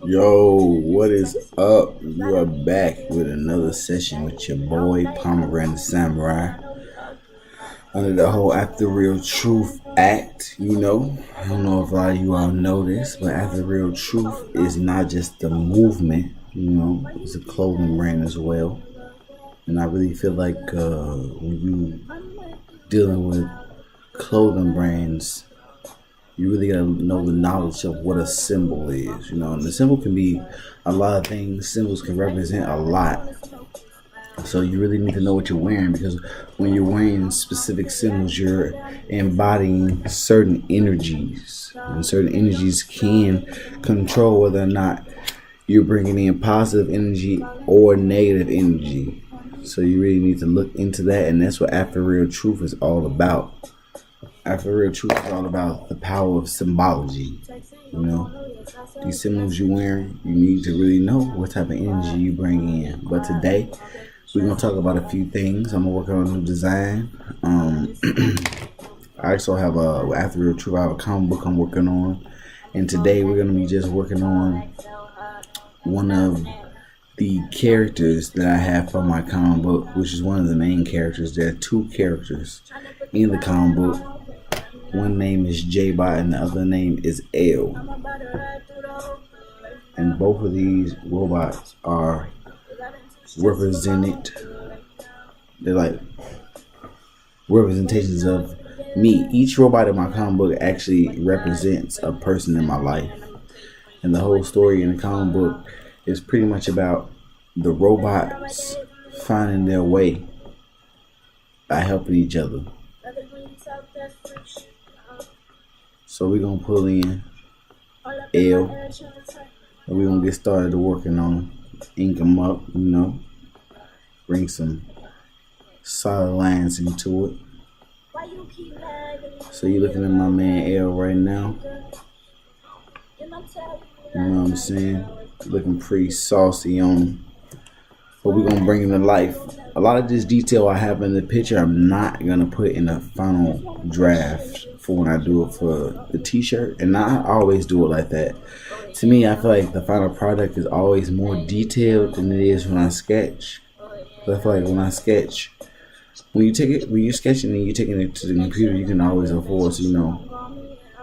Yo, what is up? You are back with another session with your boy Pomegranate Samurai under the whole After Real Truth Act. I don't know if a lot of you all know this, but After Real Truth is not just the movement. It's a clothing brand as well. And I really feel like when you dealing with clothing brands, you really gotta know the knowledge of what a symbol is, and the symbol can be a lot of things. Symbols can represent a lot. So you really need to know what you're wearing, because when you're wearing specific symbols, you're embodying certain energies, and certain energies can control whether or not you're bringing in positive energy or negative energy. So you really need to look into that, and that's what After Real Truth is all about. After Real Truth is all about the power of symbology. These symbols you're wearing, you need to really know what type of energy you bring in. But today, we're going to talk about a few things. I'm going to work on a new design. I also have After Real Truth, I have a comic book I'm working on. And today, we're going to be just working on one of the characters that I have from my comic book, which is one of the main characters. There are two characters in the comic book. One name is J-Bot and the other name is L. And both of these robots are represented. They're like representations of me. Each robot in my comic book actually represents a person in my life. And the whole story in the comic book is pretty much about the robots finding their way by helping each other. So we're going to pull in L, and we're going to get started working on them. Ink them up, bring some solid lines into it. So you're looking at my man L right now. You know what I'm saying? Looking pretty saucy on him. But we're going to bring him to life. A lot of this detail I have in the picture, I'm not going to put in the final draft for when I do it for the t-shirt. And I always do it like that. To me, I feel like the final product is always more detailed than it is when I sketch. But I feel like when I sketch, when you're sketching and you're taking it to the computer, you can always afford to,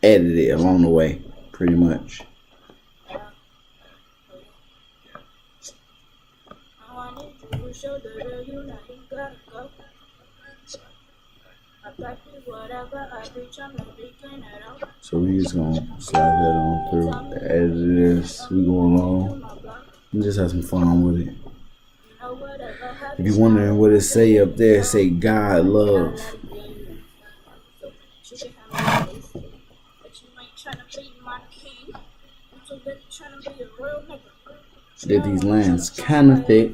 edit it along the way, pretty much. So we just gonna slide that on through, edit this, we go along, and just have some fun with it. If you're wondering what it say up there, say God love. Did these lines kind of thick.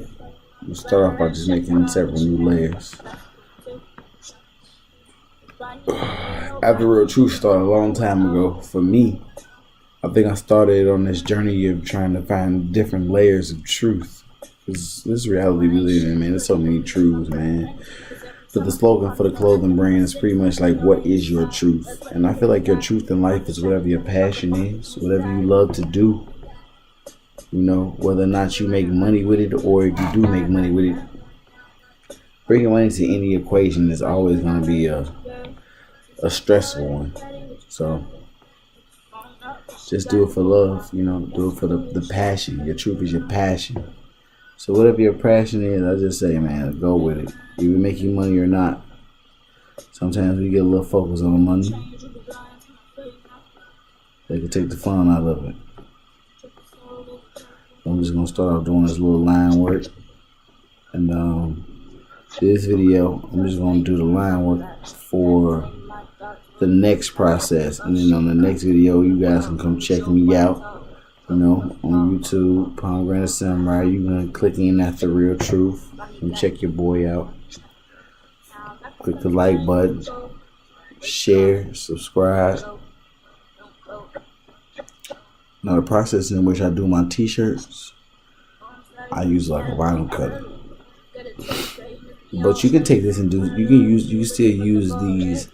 We'll start off by just making several new layers. After Real Truth started a long time ago. For me, I think I started on this journey of trying to find different layers of truth. This reality we live in, man. There's so many truths, man. But the slogan for the clothing brand is pretty much like, what is your truth? And I feel like your truth in life is whatever your passion is, whatever you love to do. Whether or not you make money with it, or if you do make money with it, bringing money to any equation is always going to be a stressful one. So just do it for love, do it for the passion. Your truth is your passion. So whatever your passion is, I just say, man, go with it. Even making money or not. Sometimes we get a little focus on the money. They can take the fun out of it. I'm just gonna start off doing this little line work, and this video I'm just gonna do the line work for the next process, and then on the next video you guys can come check me out, on YouTube, Pomegranate Samurai. You gonna click in After Real Truth and check your boy out. Click the like button, share, subscribe. Now the process in which I do my t-shirts, I use like a vinyl cutter. But you can take this and you can still use these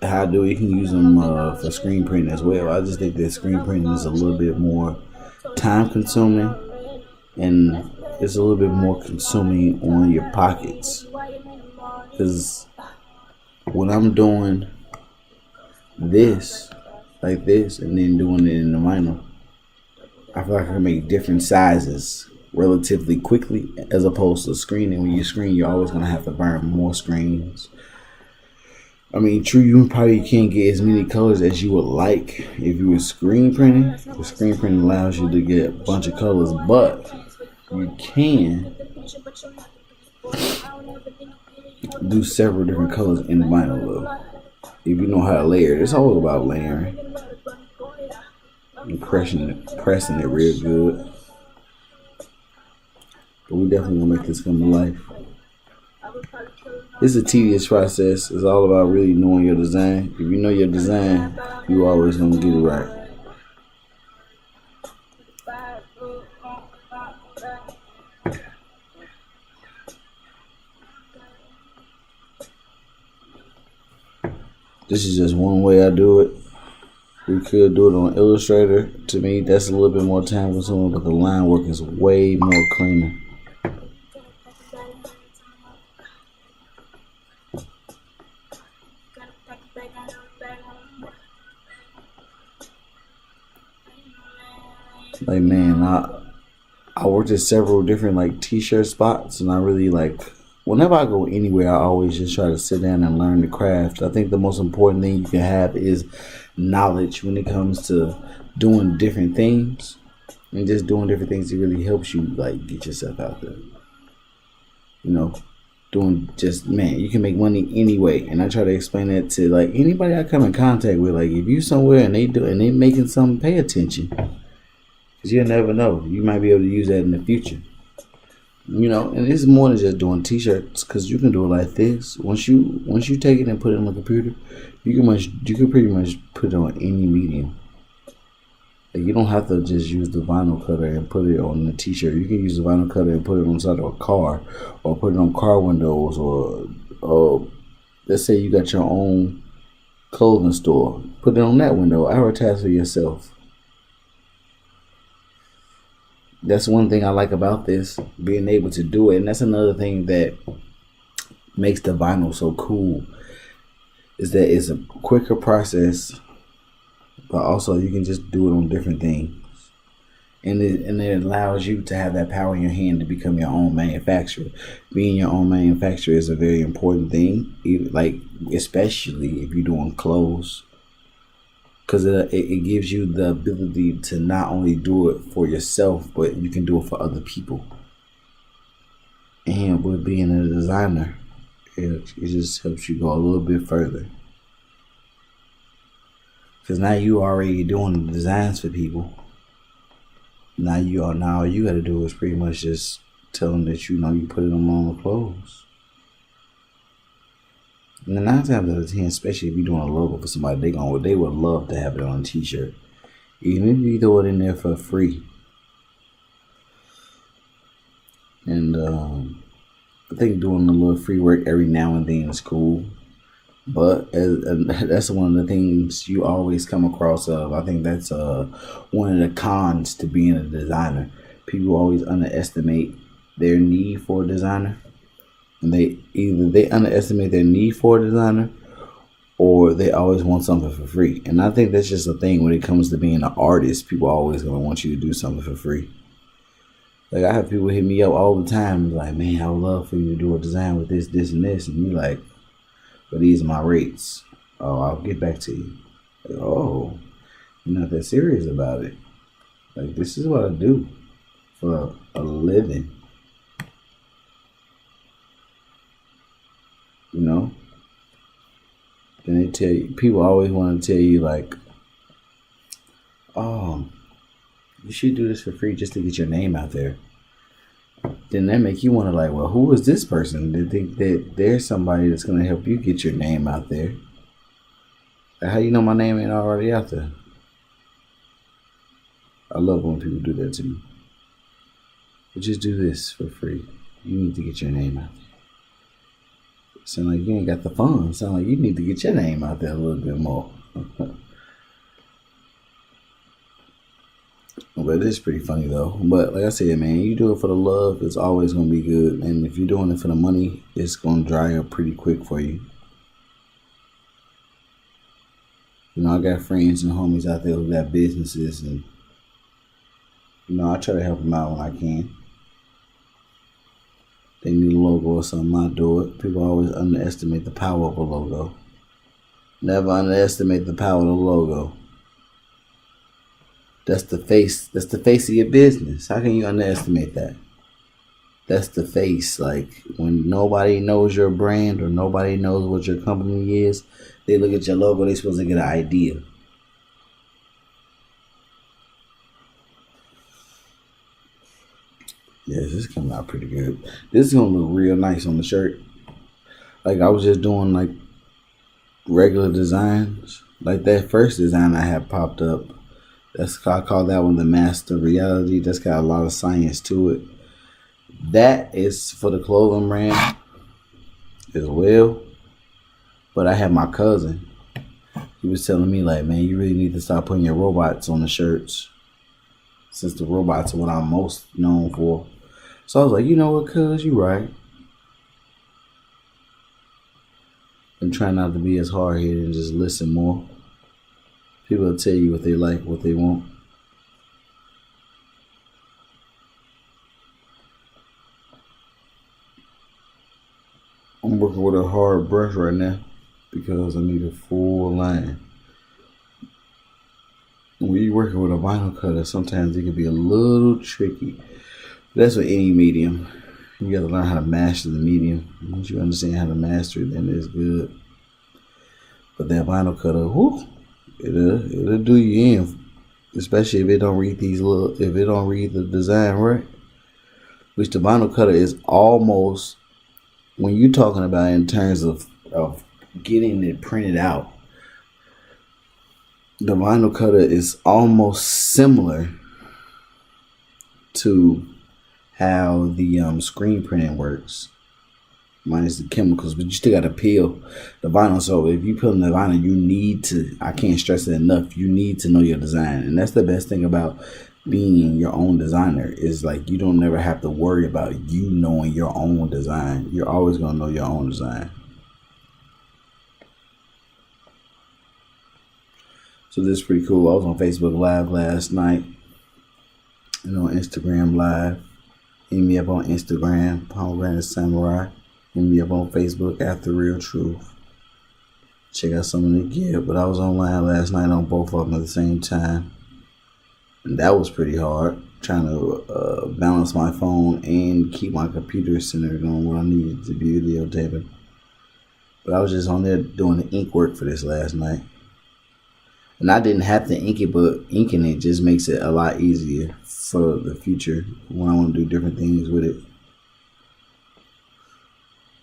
how I do it, you can use them for screen printing as well. I just think that screen printing is a little bit more time consuming, and it's a little bit more consuming on your pockets. Because when I'm doing this, like this, and then doing it in the vinyl, I feel like I can make different sizes relatively quickly, as opposed to screening. When you screen, you're always going to have to burn more screens. I mean, true, you probably can't get as many colors as you would like if you were screen printing. The screen printing allows you to get a bunch of colors, but you can do several different colors in vinyl though. If you know how to layer it, it's all about layering and pressing it real good. But we definitely gonna make this come to life. It's a tedious process. It's all about really knowing your design. If you know your design, you always gonna get it right. This is just one way I do it. We could do it on Illustrator. To me, that's a little bit more time consuming, but the line work is way more cleaner. Like, man, I worked at several different like t-shirt spots, and I really like, whenever I go anywhere, I always just try to sit down and learn the craft. I think the most important thing you can have is knowledge when it comes to doing different things, and just doing different things. It really helps you like get yourself out there. You know, doing just, man, you can make money anyway. And I try to explain that to like anybody I come in contact with. Like, if you somewhere and they making something, pay attention, because you'll never know. You might be able to use that in the future. You know, and it's more than just doing t-shirts, because you can do it like this. Once you take it and put it on the computer, you can pretty much put it on any medium. Like, you don't have to just use the vinyl cutter and put it on the t-shirt. You can use the vinyl cutter and put it on the side of a car, or put it on car windows, or let's say you got your own clothing store. Put it on that window. Advertise for yourself. That's one thing I like about this, being able to do it. And that's another thing that makes the vinyl so cool, is that it's a quicker process, but also you can just do it on different things. And it allows you to have that power in your hand to become your own manufacturer. Being your own manufacturer is a very important thing, like especially if you're doing clothes. Because it gives you the ability to not only do it for yourself, but you can do it for other people. And with being a designer, it just helps you go a little bit further. Because now you already doing the designs for people. Now all you got to do is pretty much just tell them that you put it on the clothes. And the 9 times out of 10, especially if you're doing a logo for somebody, they would love to have it on a t-shirt. Even if you throw it in there for free. And I think doing a little free work every now and then is cool. But that's one of the things you always come across of. I think that's one of the cons to being a designer. People always underestimate their need for a designer. And they underestimate their need for a designer, or they always want something for free. And I think that's just a thing when it comes to being an artist. People are always going to want you to do something for free. Like, I have people hit me up all the time, like, man, I would love for you to do a design with this, this, and this. And you're like, but these are my rates. Oh, I'll get back to you. Like, oh, you're not that serious about it. Like, this is what I do for a living. You know? And they tell you, people always want to tell you, like, oh, you should do this for free just to get your name out there. Then that make you want to, like, well, who is this person? They think that there's somebody that's going to help you get your name out there. Like, how you know my name ain't already out there? I love when people do that to me. But just do this for free. You need to get your name out there. Sound like you ain't got the funds. Sound like you need to get your name out there a little bit more. But it's pretty funny though. But like I said, man, you do it for the love, it's always gonna be good. And if you're doing it for the money, it's gonna dry up pretty quick for you. You know, I got friends and homies out there who got businesses, and you know, I try to help them out when I can. They need a logo or something, I do it. People always underestimate the power of a logo. Never underestimate the power of the logo. That's the face. That's the face of your business. How can you underestimate that? That's the face. Like when nobody knows your brand or nobody knows what your company is, they look at your logo, they're supposed to get an idea. Yes, this is coming out pretty good. This is gonna look real nice on the shirt. Like I was just doing like regular designs. Like that first design I had popped up. I call that one the Master Reality. That's got a lot of science to it. That is for the clothing brand as well. But I had my cousin. He was telling me like, man, you really need to start putting your robots on the shirts, since the robots are what I'm most known for. So I was like, you know what, cuz, you right. And try not to be as hard-headed and just listen more. People will tell you what they like, what they want. I'm working with a hard brush right now because I need a full line. When you're working with a vinyl cutter, sometimes it can be a little tricky. That's with any medium. You got to learn how to master the medium. Once you understand how to master it, then it's good. But that vinyl cutter, whoo, it'll do you in, especially if it don't read the design right. Which the vinyl cutter is almost, when you're talking about in terms of getting it printed out, the vinyl cutter is almost similar to how the screen printing works, minus the chemicals, but you still got to peel the vinyl. So if you peel in the vinyl, you need to, I can't stress it enough, you need to know your design. And that's the best thing about being your own designer, is like you don't never have to worry about you knowing your own design. You're always going to know your own design. So this is pretty cool. I was on Facebook Live last night and on Instagram Live. Hit me up on Instagram, Pomegranate Samurai. Hit me up on Facebook, After Real Truth. Check out some of the gear. But I was online last night on both of them at the same time. And that was pretty hard, trying to balance my phone and keep my computer centered on what I needed to be videotaping. But I was just on there doing the ink work for this last night. And I didn't have to ink it, but inking it just makes it a lot easier for the future when I want to do different things with it.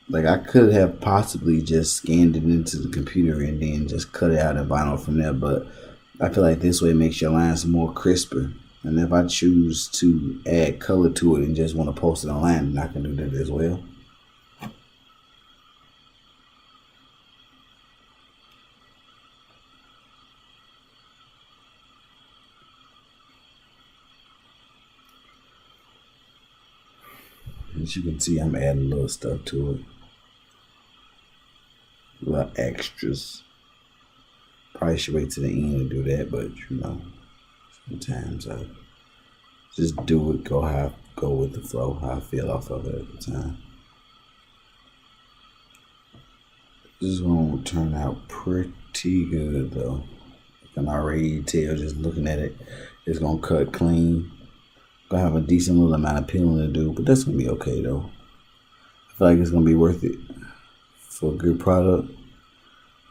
Like I could have possibly just scanned it into the computer and then just cut it out in vinyl from there, but I feel like this way makes your lines more crisper. And if I choose to add color to it and just want to post it online, then I can do that as well. As you can see, I'm adding a little stuff to it. A little extras. Probably should wait to the end to do that, but you know, sometimes I just do it, go with the flow, how I feel off of it at the time. This one will turn out pretty good though. I can already tell just looking at it, it's gonna cut clean. Gonna have a decent little amount of peeling to do, but that's gonna be okay though. I feel like it's gonna be worth it for a good product.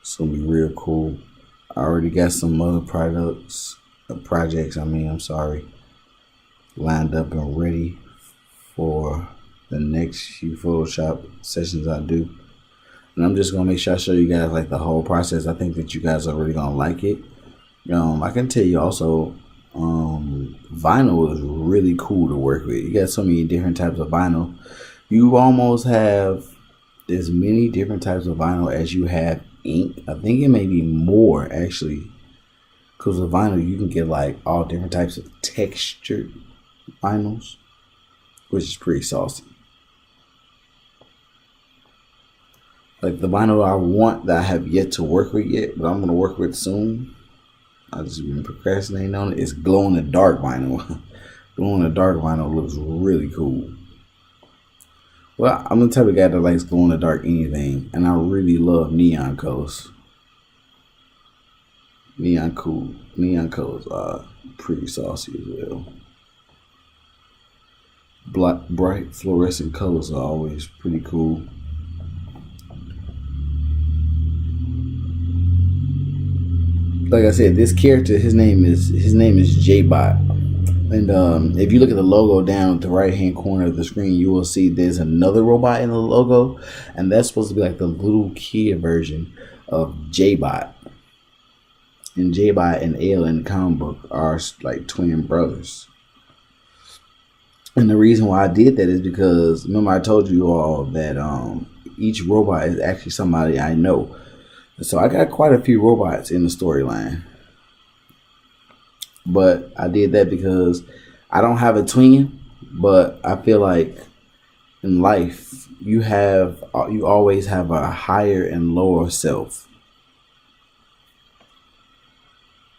It's gonna be real cool. I already got some other projects, lined up and ready for the next few Photoshop sessions I do. And I'm just gonna make sure I show you guys like the whole process. I think that you guys are really gonna like it. I can tell you also, vinyl is really cool to work with. You got so many different types of vinyl. You almost have there's many different types of vinyl as you have ink. I think it may be more actually, because with vinyl you can get like all different types of textured vinyls, which is pretty saucy. Like the vinyl I want that I have yet to work with yet, but I'm gonna work with soon. I just been procrastinating on it. It's glow in the dark vinyl. Glow in the dark vinyl looks really cool. Well, I'm the type of guy that likes glow in the dark anything, and I really love neon colors. Neon colors are pretty saucy as well. Bright fluorescent colors are always pretty cool. Like I said, this character, his name is J-Bot. And if you look at the logo down at the right hand corner of the screen, you will see there's another robot in the logo, and that's supposed to be like the little kid version of J-Bot. And J-Bot and L in the comic book are like twin brothers. And the reason why I did that is because, remember I told you all that each robot is actually somebody I know. So I got quite a few robots in the storyline. But I did that because I don't have a twin, but I feel like in life you always have a higher and lower self.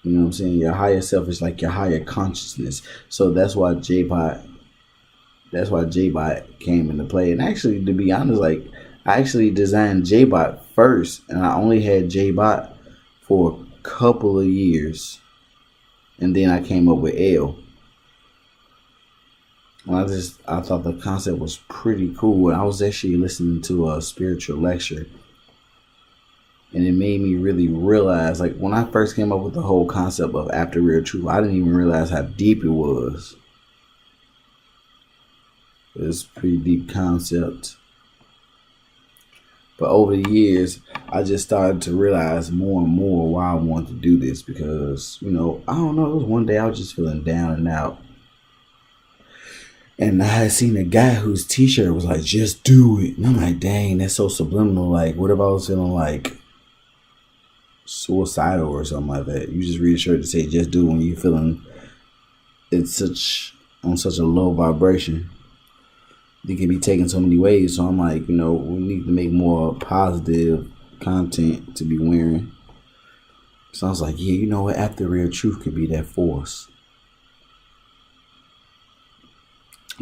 You know what I'm saying? Your higher self is like your higher consciousness. So that's why J-Bot came into play. And actually, to be honest, like I actually designed J-Bot first, and I only had J-Bot for a couple of years. And then I came up with L. And I thought the concept was pretty cool. And I was actually listening to a spiritual lecture, and it made me really realize, like when I first came up with the whole concept of After Real Truth, I didn't even realize how deep it was. It's a pretty deep concept. But over the years, I just started to realize more and more why I wanted to do this, because, I don't know, it was one day I was just feeling down and out. And I had seen a guy whose t-shirt was like, just do it. And I'm like, dang, that's so subliminal. Like, what if I was feeling like suicidal or something like that? You just read a shirt to say, just do it when you're feeling on such a low vibration. It can be taken so many ways. So I'm like, we need to make more positive content to be wearing. So I was like, yeah, you know what? After Real Truth could be that force.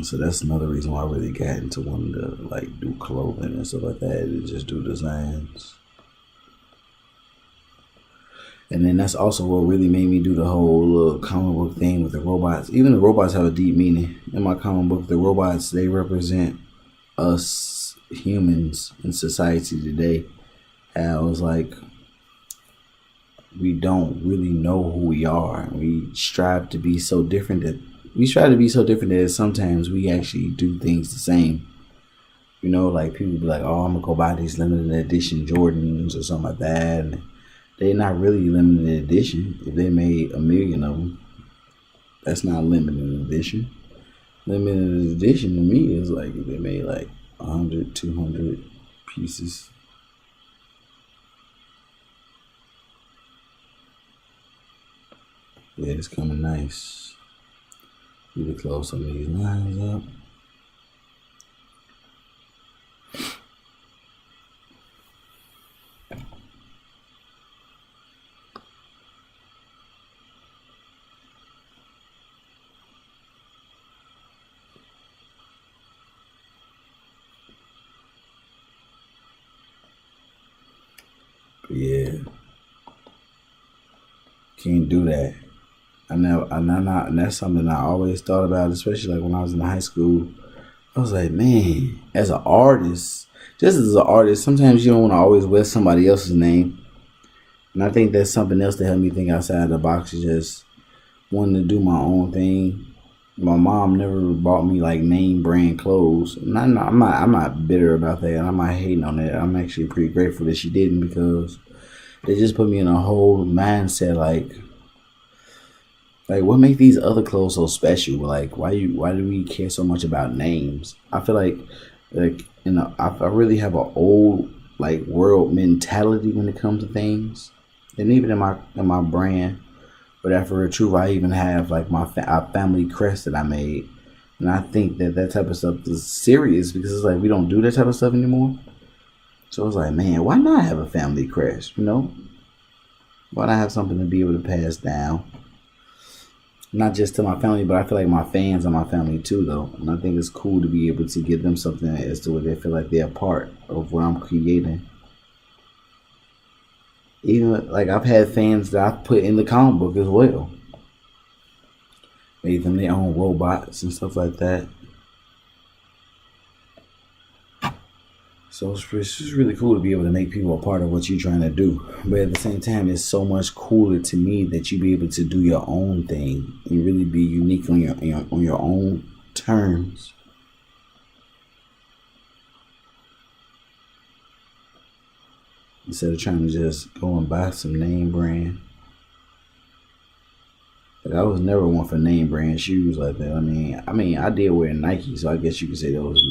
So that's another reason why I really got into wanting to like do clothing and stuff like that, and just do designs. And then that's also what really made me do the whole little comic book thing with the robots. Even the robots have a deep meaning. In my comic book, the robots, they represent us humans in society today. How it's like we don't really know who we are. We strive to be so different that sometimes we actually do things the same. Like people be like, oh, I'm gonna go buy these limited edition Jordans or something like that. And they're not really limited edition. If they made 1 million of them, that's not limited edition. Limited edition to me is like if they made like 100, 200 pieces. Yeah, it's coming nice. Need to close some of these lines up. But yeah, can't do that. And that's something I always thought about, especially like when I was in high school. I was like, man, as an artist, sometimes you don't want to always wear somebody else's name. And I think that's something else that helped me think outside the box, is just wanting to do my own thing. My mom never bought me like name brand clothes. And I'm not bitter about that. I'm not hating on that. I'm actually pretty grateful that she didn't, because it just put me in a whole mindset like what make these other clothes so special? Like why do we care so much about names? I feel like Like, I really have an old like world mentality when it comes to things, and even in my brand. But after the truth, I even have like our family crest that I made, and I think that that type of stuff is serious because it's like we don't do that type of stuff anymore. So it's like, man, why not have a family crest? Why not have something to be able to pass down? Not just to my family, but I feel like my fans are my family too, though. And I think it's cool to be able to give them something as to where they feel like they're a part of what I'm creating. Even like I've had fans that I've put in the comic book as well. Made them their own robots and stuff like that. So it's just really cool to be able to make people a part of what you're trying to do. But at the same time, it's so much cooler to me that you be able to do your own thing and really be unique on your own terms. Instead of trying to just go and buy some name brand. Like, I was never one for name brand shoes like that. I mean, I did wear Nike, so I guess you could say that was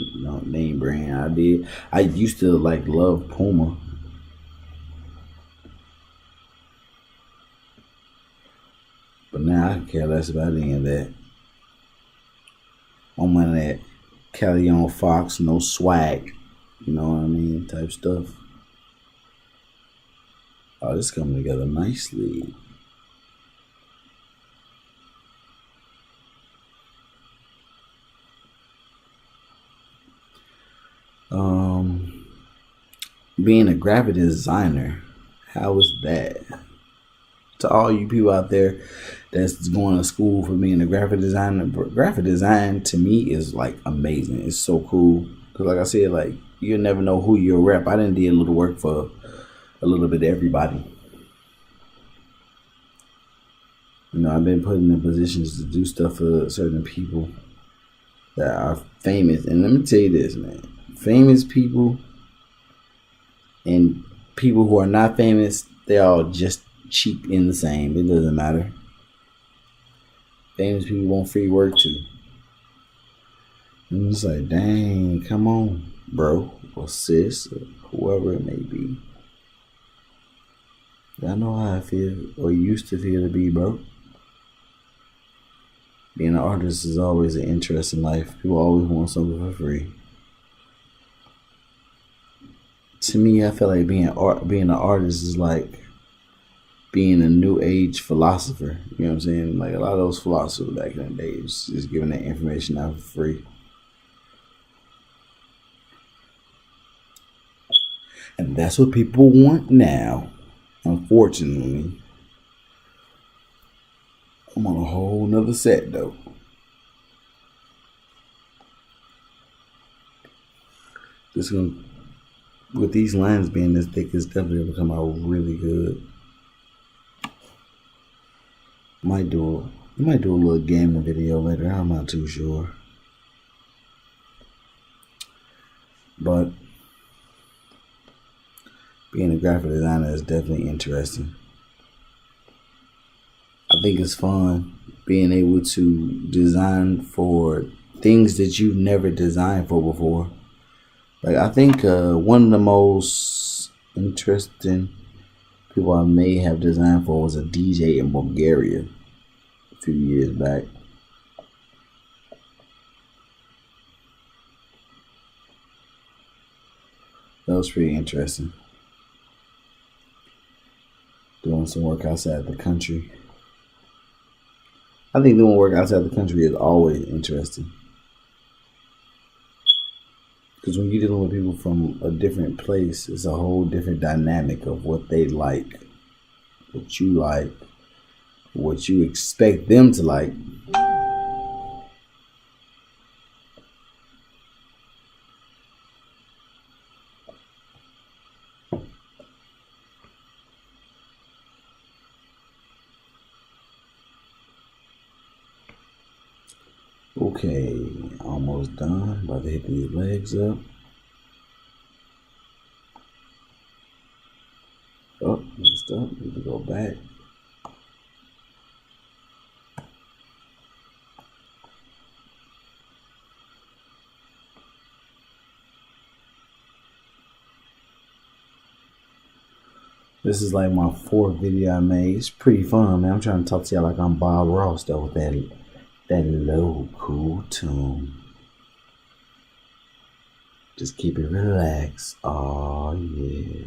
name brand. I used to like love Puma, but now I care less about any of that. I'm on that Cali on Fox, no swag, you know what I mean, type stuff. Oh, this coming together nicely. Being a graphic designer, how is that? To all you people out there that's going to school for being a graphic designer, graphic design to me is like amazing. It's so cool because, like I said, like you'll never know who you'll rep. I didn't do a little work for a little bit of everybody. I've been put in positions to do stuff for certain people that are famous, and let me tell you this, man: famous people and people who are not famous, they're all just cheap in the same. It doesn't matter. Famous people want free work too. And it's like, dang, come on, bro, or sis, or whoever it may be. I know how I feel, or used to feel to be, bro. Being an artist is always an interest in life. People always want something for free. To me, I feel like being an artist is like being a new age philosopher. You know what I'm saying? Like a lot of those philosophers back in the day was just giving that information out for free. And that's what people want now. Unfortunately. I'm on a whole nother set though. Just gonna, with these lines being this thick, it's definitely gonna come out really good. Might do a little gaming video later. I'm not too sure. But being a graphic designer is definitely interesting. I think it's fun being able to design for things that you've never designed for before. Like I think one of the most interesting people I may have designed for was a DJ in Bulgaria a few years back. That was pretty interesting. Doing some work outside the country. I think doing work outside the country is always interesting. Because when you're dealing with people from a different place, it's a whole different dynamic of what they like, what you expect them to like. Okay, almost done. About to hit these legs up. Oh, messed up. Need to go back. This is like my fourth video I made. It's pretty fun, man. I'm trying to talk to y'all like I'm Bob Ross though with that low cool tone. Just keep it relaxed. Oh yeah.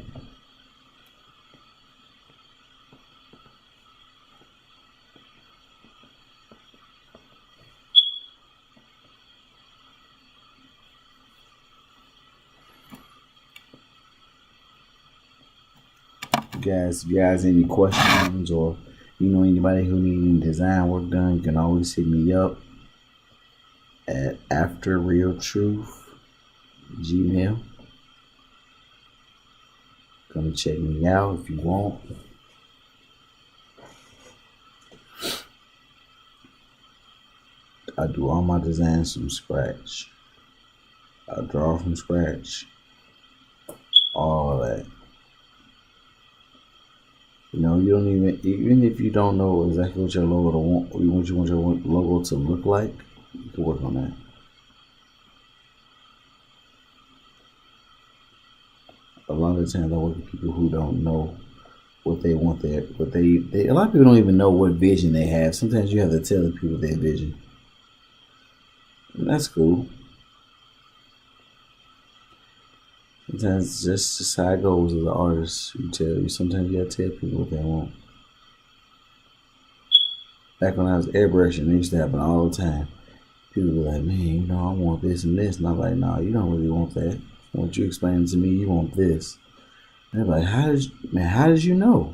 Guys, if you guys any questions or you know anybody who need any design work done, you can always hit me up at After Real Truth Gmail. Come check me out if you want. I do all my designs from scratch. I draw from scratch. All that. You know, you don't even if you don't know exactly what your logo what you want your logo to look like, you can work on that. A lot of the times I work with people who don't know what they want a lot of people don't even know what vision they have. Sometimes you have to tell the people their vision. And that's cool. Sometimes it's just how it goes as an artist. Sometimes you gotta tell people what they want. Back when I was airbrushing, it used to happen all the time. People be like, man, you know, I want this and this. And I'm like, nah, you don't really want that. What you explaining to me, you want this. And they're like, how did you know?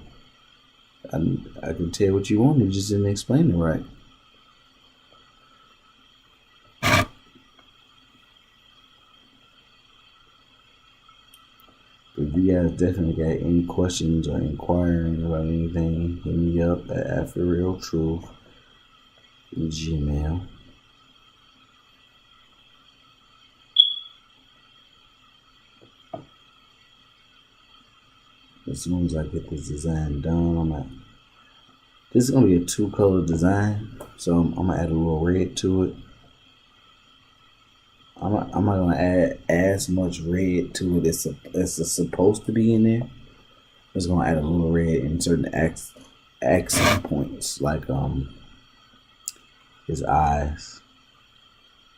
I can tell what you want, you just didn't explain it right. But if you guys definitely got any questions or inquiring about anything, hit me up at After Real Truth Gmail. As soon as I get this design done, this is gonna be a 2-color design, so I'm gonna add a little red to it. I'm not gonna add as much red to it as it's supposed to be in there. I'm just gonna add a little red in certain accent points, like his eyes,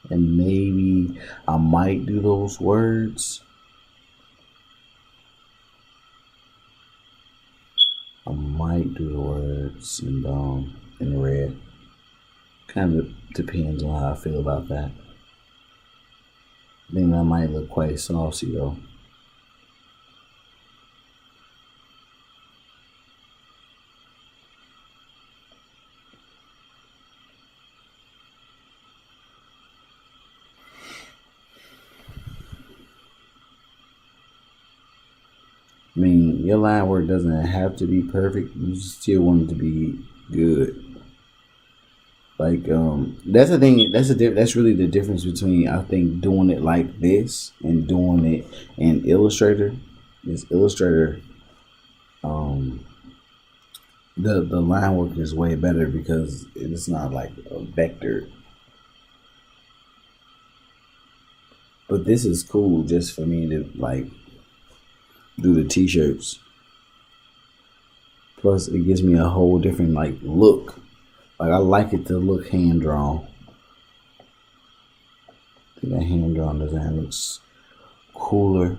and maybe I might do those words. I might do the words in red. Kind of depends on how I feel about that. I think that might look quite saucy though. I mean, your line work doesn't have to be perfect. You still want it to be good. Like that's the thing. That's really the difference between, I think, doing it like this and doing it in Illustrator. Is Illustrator, the line work is way better because it's not like a vector. But this is cool just for me to like do the t-shirts. Plus, it gives me a whole different like look. Like, I like it to look hand drawn. I think that hand drawn design looks cooler.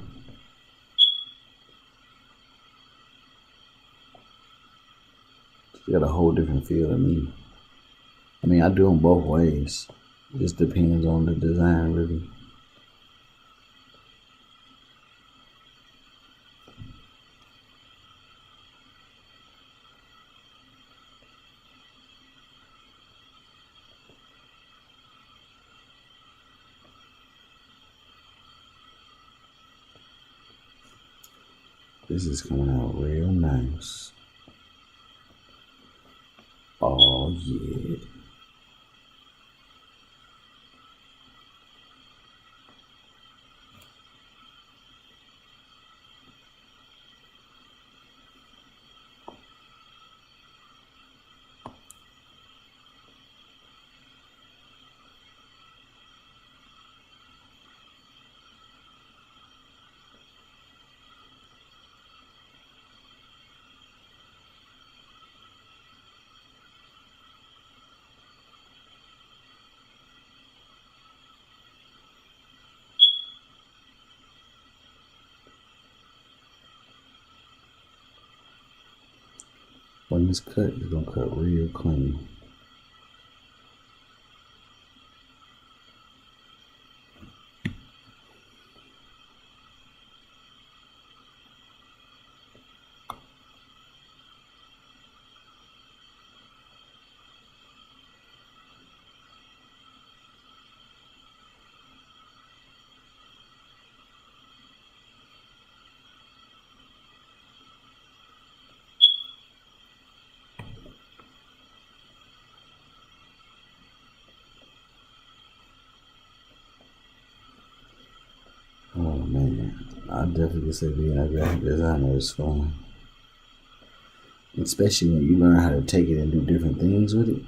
It's got a whole different feel to me. I mean, I do them both ways. It just depends on the design, really. This is coming out real nice. Oh yeah. When this cut, it's gonna cut real clean. Oh man, I definitely say being a graphic designer is fun, especially when you learn how to take it and do different things with it.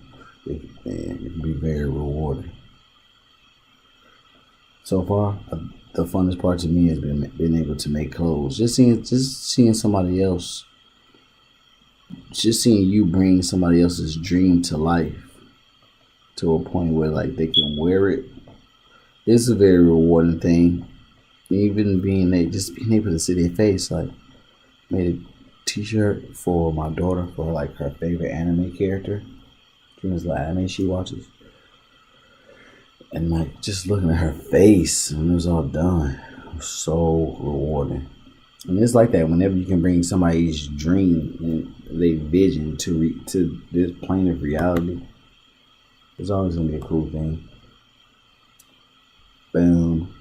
Man, it can be very rewarding. So far, the funnest part to me has been being able to make clothes. Just seeing somebody else, just seeing you bring somebody else's dream to life to a point where like they can wear it. It's a very rewarding thing. Even being able to see their face, like made a T-shirt for my daughter for like her favorite anime character. She was the anime she watches, and like just looking at her face when it was all done, it was so rewarding. And it's like that whenever you can bring somebody's dream and their vision to this plane of reality. It's always gonna be a cool thing. Boom.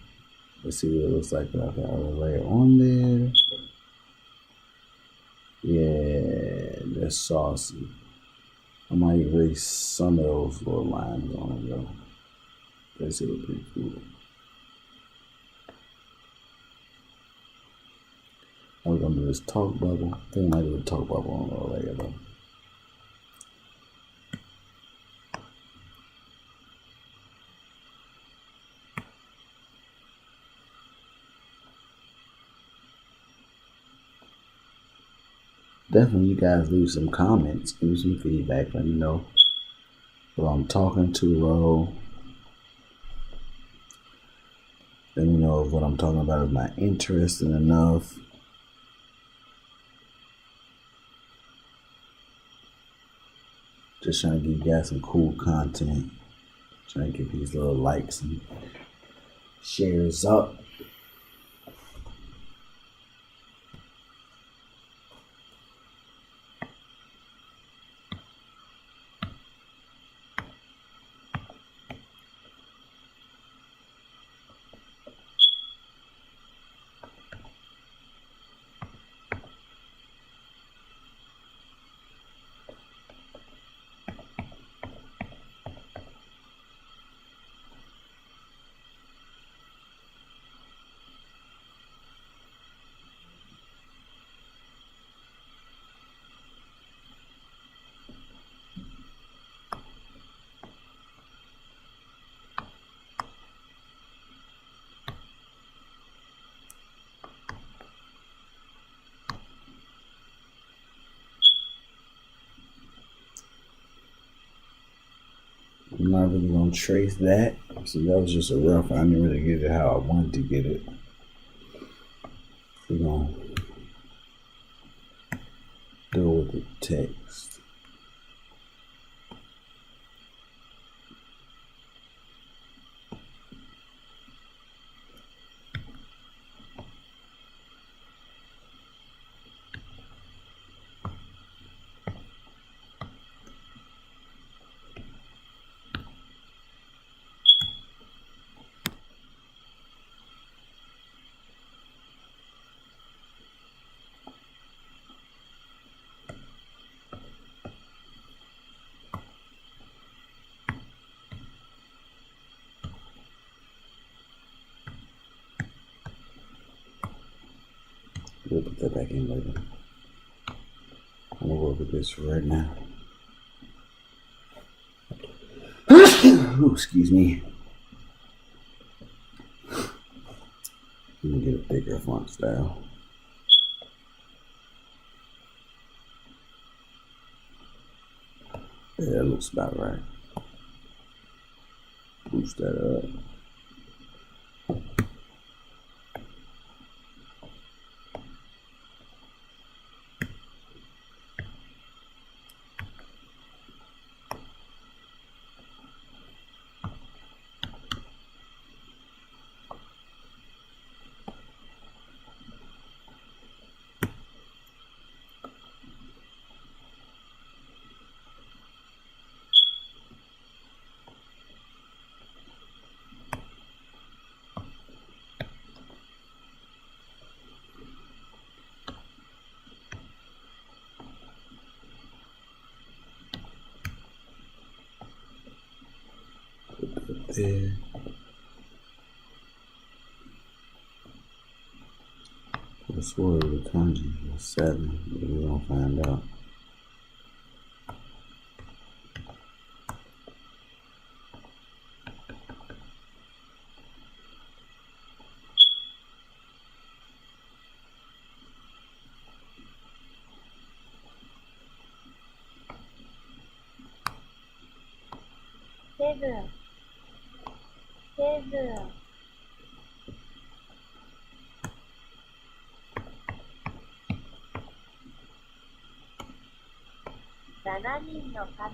Let's see what it looks like without that other layer on there. Yeah, that's saucy. I might erase some of those little lines on it though. That's it, pretty cool. Now we're gonna do this talk bubble. I think I might do a talk bubble on a little layer though. Definitely, you guys leave some comments, give me some feedback, let me know who I'm talking to low. Let me know if what I'm talking about is not interesting enough. Just trying to give you guys some cool content. Trying to get these little likes and shares up. I'm not really gonna trace that. So that was just a rough. I didn't really get it how I wanted to get it. We're gonna go with the text. We'll put that back in later. I'm gonna work with this right now. Ooh, excuse me. Let me get a bigger font style. Yeah, that looks about right. Boost that up. there. I swore the kanji was 7, but we're gonna find out. Seven. Seven. 7人の神。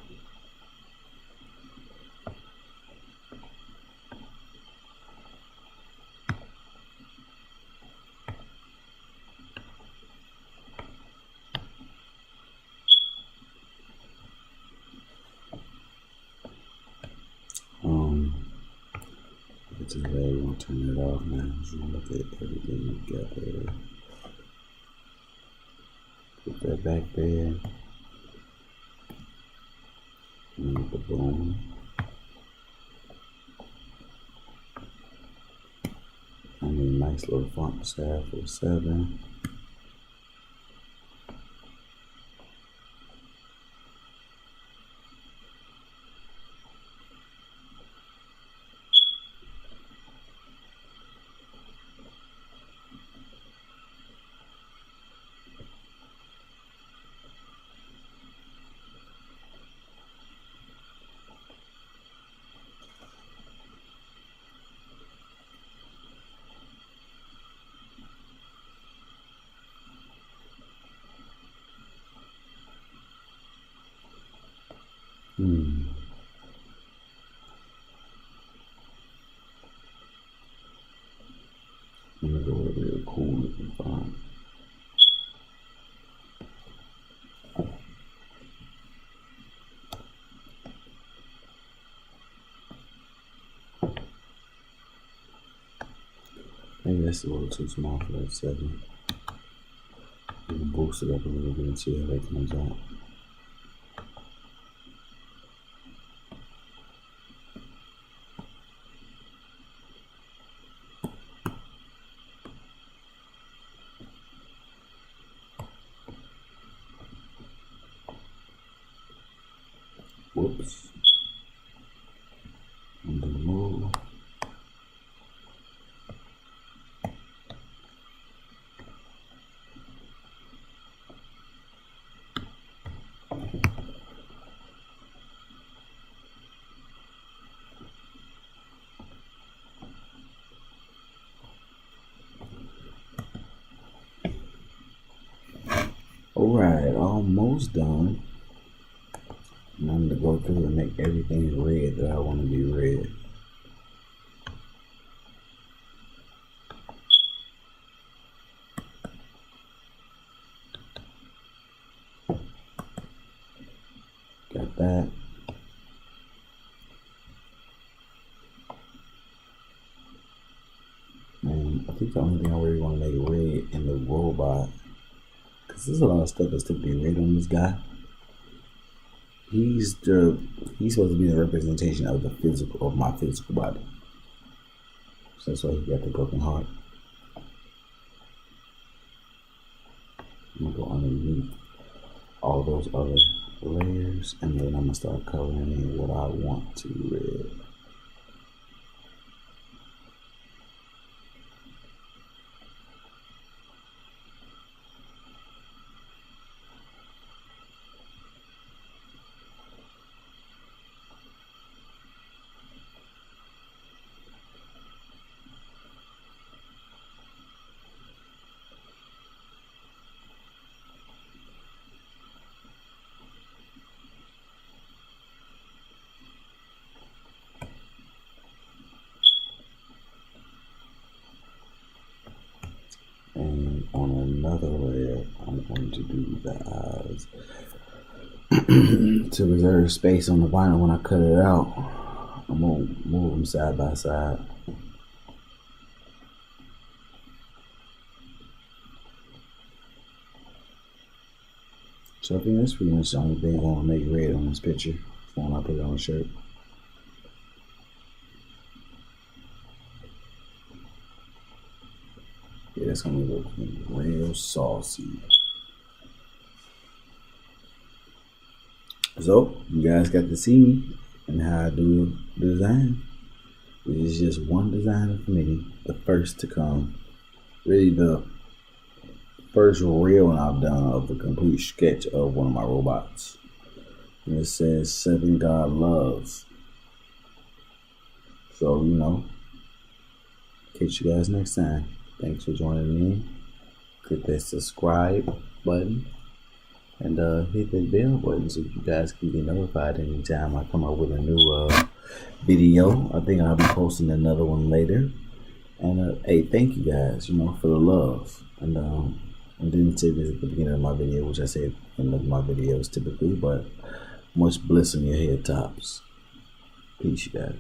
It's just that we're gonna turn it off now. So look at everything we got there. Put that back there. And the boom. I need a nice little font size for 7. I'm gonna go with a real cool looking font. Maybe that's a little too small for that 7. We can boost it up a little bit and see how that comes out. Whoops. Undo move. Alright, almost done. And I'm gonna go through and make everything red that I want to be red. Got that. And I think the only thing I really want to make red in the robot, because there's a lot of stuff that's to be red on this guy. He's supposed to be the representation of my physical body. So that's why he got the broken heart. I'm gonna go underneath all those other layers, and then I'm gonna start coloring in what I want to red. And on another layer, I'm going to do the eyes. To reserve space on the vinyl when I cut it out, I'm going to move them side by side. So I think that's pretty much the only thing I want to make red on this picture when I put it on the shirt. Yeah, that's gonna be looking real saucy. So you guys got to see me and how I do design. It is just one design of me, the first to come. Really the first real one I've done of a complete sketch of one of my robots. And it says Seven God Loves. So, catch you guys next time. Thanks for joining me. Click that subscribe button and hit that bell button so you guys can get notified anytime I come up with a new video. I think I'll be posting another one later. And hey, thank you guys, for the love. And I didn't say this at the beginning of my video, which I say in my videos typically, but much bliss on your head tops. Peace, you guys.